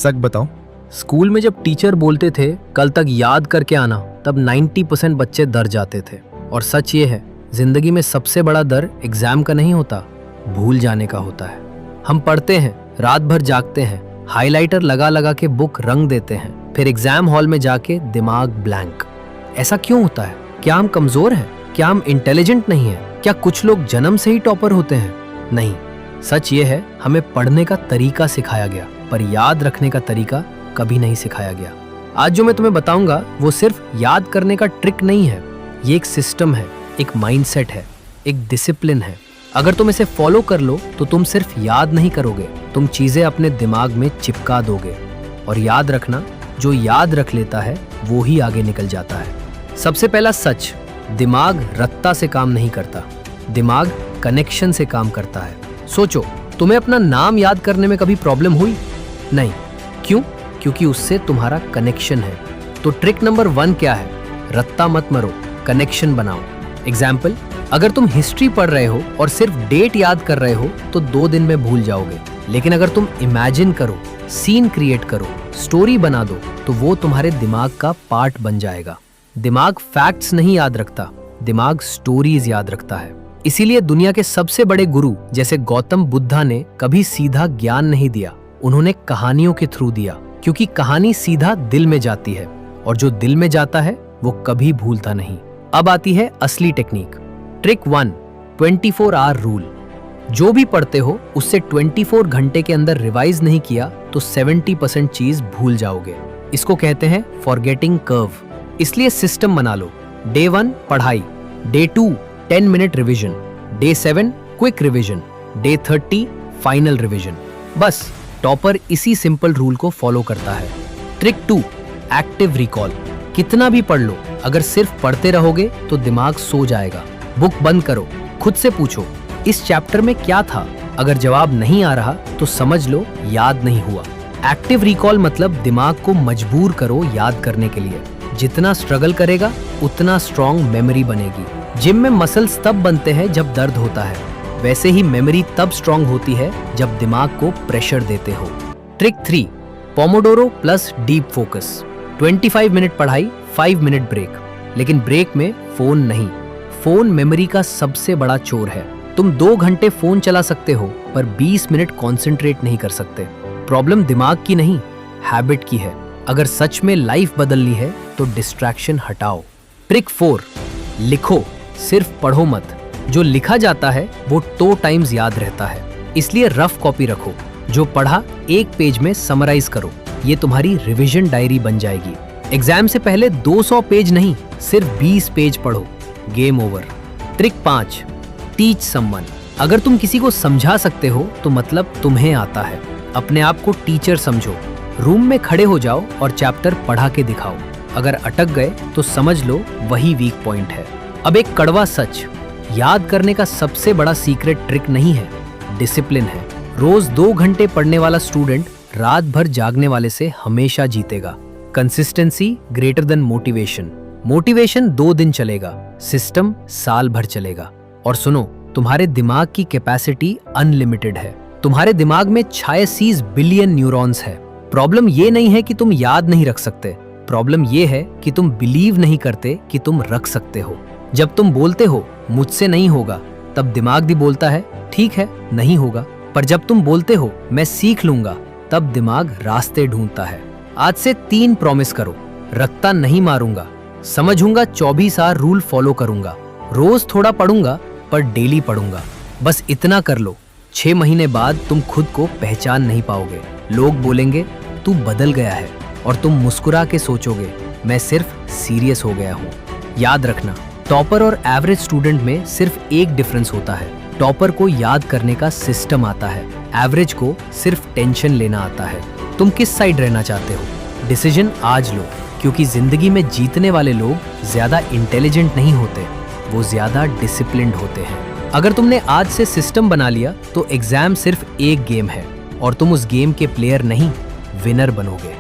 सच बताऊं? स्कूल में जब टीचर बोलते थे कल तक याद करके आना, तब 90% बच्चे डर जाते थे। और सच ये है, जिंदगी में सबसे बड़ा डर एग्जाम का नहीं होता, भूल जाने का होता है। हम पढ़ते हैं, रात भर जागते हैं, हाइलाइटर लगा लगा के बुक रंग देते हैं, फिर एग्जाम हॉल में जाके दिमाग ब्लैंक। ऐसा क्यों होता है? क्या हम कमजोर हैं? क्या हम इंटेलिजेंट नहीं हैं? क्या कुछ लोग जन्म से ही टॉपर होते हैं? नहीं, सच ये है, हमें पढ़ने का तरीका सिखाया गया, पर याद रखने का तरीका कभी नहीं सिखाया गया। आज जो मैं तुम्हें बताऊंगा वो सिर्फ याद करने का ट्रिक नहीं है, ये एक सिस्टम है, एक माइंडसेट है, एक डिसिप्लिन है। अगर तुम इसे फॉलो कर लो तो तुम सिर्फ याद नहीं करोगे, तुम चीजें अपने दिमाग में चिपका दोगे। और याद रखना, जो याद रख लेता है वो ही आगे निकल जाता है। सबसे पहला सच, दिमाग रत्ता से काम नहीं करता, दिमाग कनेक्शन से काम करता है। सोचो, तुम्हें अपना नाम याद करने में कभी प्रॉब्लम हुई? नहीं। क्यों? क्योंकि उससे तुम्हारा कनेक्शन है। तो ट्रिक नंबर 1 क्या है? रत्ता मत मरो, कनेक्शन बनाओ। एग्जाम्पल, अगर तुम हिस्ट्री पढ़ रहे हो और सिर्फ डेट याद कर रहे हो तो 2 दिन में भूल जाओगे। लेकिन अगर तुम इमेजिन करो, सीन क्रिएट करो, स्टोरी बना दो, तो वो तुम्हारे दिमाग का पार्ट बन जाएगा। दिमाग फैक्ट्स नहीं याद रखता, दिमाग स्टोरीज याद रखता है। इसीलिए दुनिया के सबसे बड़े गुरु जैसे गौतम बुद्धा ने कभी सीधा ज्ञान नहीं दिया, उन्होंने कहानियों के थ्रू दिया, क्योंकि कहानी सीधा दिल में जाती है और जो दिल में जाता है वो कभी भूलता नहीं। अब आती है असली टेक्निक। Trick 1, 24 our rule. जो भी पढ़ते हो उससे 24 घंटे के अंदर रिवाइज नहीं किया तो 70% चीज भूल जाओगे। इसको कहते हैं फॉरगेटिंग कर्व। इसलिए सिस्टम बना लो। डे 1 पढ़ाई, day 2 10 minute revision, day 7 quick revision, day 30 final revision. बस टॉपर इसी सिंपल रूल को फॉलो करता है। Trick 2, active recall. कितना भी पढ़ लो, अगर सिर्फ पढ़ते रहोगे तो दिमाग सो जाएगा। बुक बंद करो, खुद से पूछो इस चैप्टर में क्या था। अगर जवाब नहीं आ रहा तो समझ लो याद नहीं हुआ। एक्टिव रिकॉल मतलब दिमाग को मजबूर करो याद करने के लिए। जितना स्ट्रगल करेगा उतना स्ट्रॉन्ग मेमोरी बनेगी। जिम में मसल्स तब बनते हैं जब दर्द होता है, वैसे ही मेमोरी तब स्ट्रॉन्ग होती है जब दिमाग को प्रेशर देते हो। Trick 3, Pomodoro plus deep focus. 25 minute पढ़ाई, 5 मिनट ब्रेक। लेकिन ब्रेक में फोन नहीं। फोन मेमोरी का सबसे बड़ा चोर है। तुम 2 घंटे फोन चला सकते हो पर 20 मिनट कॉन्सेंट्रेट नहीं कर सकते। प्रॉब्लम दिमाग की नहीं, हैबिट की है। अगर सच में लाइफ बदलनी है तो डिस्ट्रैक्शन हटाओ। ट्रिक 4, लिखो, सिर्फ पढ़ो मत। जो लिखा जाता है वो 2 टाइम्स याद रहता है, इसलिए रफ कॉपी रखो। जो पढ़ा 1 पेज में समराइज करो, ये तुम्हारी रिवीजन डायरी बन जाएगी। एग्जाम से पहले 200 पेज नहीं, सिर्फ 20 पेज पढ़ो, game over. Trick 5, teach someone. अगर तुम किसी को समझा सकते हो तो मतलब तुम्हें आता है। अपने आप को टीचर समझो। रूम में खड़े हो जाओ और चैप्टर पढ़ा के दिखाओ। अगर अटक गए तो समझ लो वही वीक पॉइंट है। अब एक कड़वा सच, याद करने का सबसे बड़ा सीक्रेट ट्रिक नहीं है, डिसिप्लिन है। रोज 2 घंटे पढ़ने वाला स्टूडेंट रात भर जागने वाले से हमेशा जीतेगा। Consistency greater than motivation. Motivation 2 दिन चलेगा, सिस्टम साल भर चलेगा। और सुनो, तुम्हारे दिमाग की कैपेसिटी अनलिमिटेड है। तुम्हारे दिमाग में 86 बिलियन न्यूरॉन्स है। प्रॉब्लम ये नहीं है कि तुम याद नहीं रख सकते, प्रॉब्लम ये है कि तुम बिलीव नहीं करते कि तुम रख सकते हो। जब तुम बोलते हो मुझसे नहीं होगा, तब दिमाग भी बोलता है ठीक है नहीं होगा। पर जब तुम बोलते हो मैं सीख लूंगा, तब दिमाग रास्ते ढूंढता है। आज से 3 प्रॉमिस करो। रत्ता नहीं मारूंगा, समझूंगा 24 आवर रूल फॉलो करूंगा, रोज थोड़ा पढ़ूंगा पर डेली पढ़ूंगा। बस इतना कर लो, 6 महीने बाद तुम खुद को पहचान नहीं पाओगे। लोग बोलेंगे तू बदल गया है, और तुम मुस्कुरा के सोचोगे मैं सिर्फ सीरियस हो गया हूँ। याद रखना, टॉपर और एवरेज स्टूडेंट में सिर्फ एक डिफरेंस होता है। टॉपर को याद करने का सिस्टम आता है, एवरेज को सिर्फ टेंशन लेना आता है। तुम किस साइड रहना चाहते हो? डिसीजन आज लो, क्योंकि जिंदगी में जीतने वाले लोग ज्यादा इंटेलिजेंट नहीं होते, वो ज्यादा डिसिप्लिन्ड होते हैं। अगर तुमने आज से सिस्टम बना लिया तो एग्जाम सिर्फ एक गेम है और तुम उस गेम के प्लेयर नहीं, विनर बनोगे।